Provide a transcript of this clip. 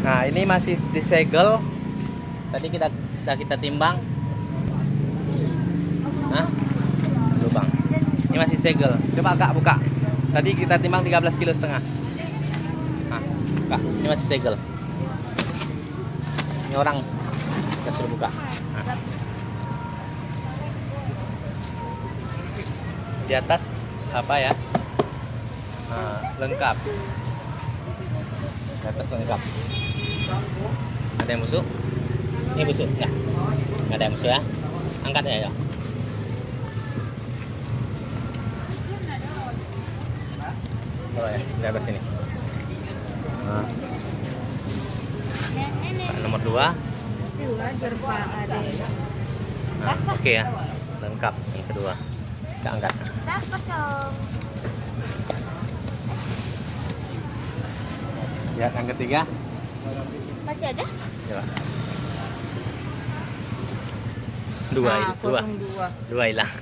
Nah, ini masih disegel. Tadi kita timbang. Hah? Lubang. Ini masih segel. Coba Kak buka. Tadi kita timbang 13,5 kg. Nah, Kak, ini masih segel. Ini orang kita suruh buka. Nah. Di atas apa ya? Nah, lengkap. Di atas lengkap. Ada yang busuk? Ini busuk? Enggak. Enggak ada yang busuk ya? Angkat ya, yuk. Oh ya, di atas sini. Nah. Nomor 2. Nah, oke ya. Lengkap yang kedua. Kita angkat. Lihat yang ketiga. Masih ada? Coba. Dua hilang.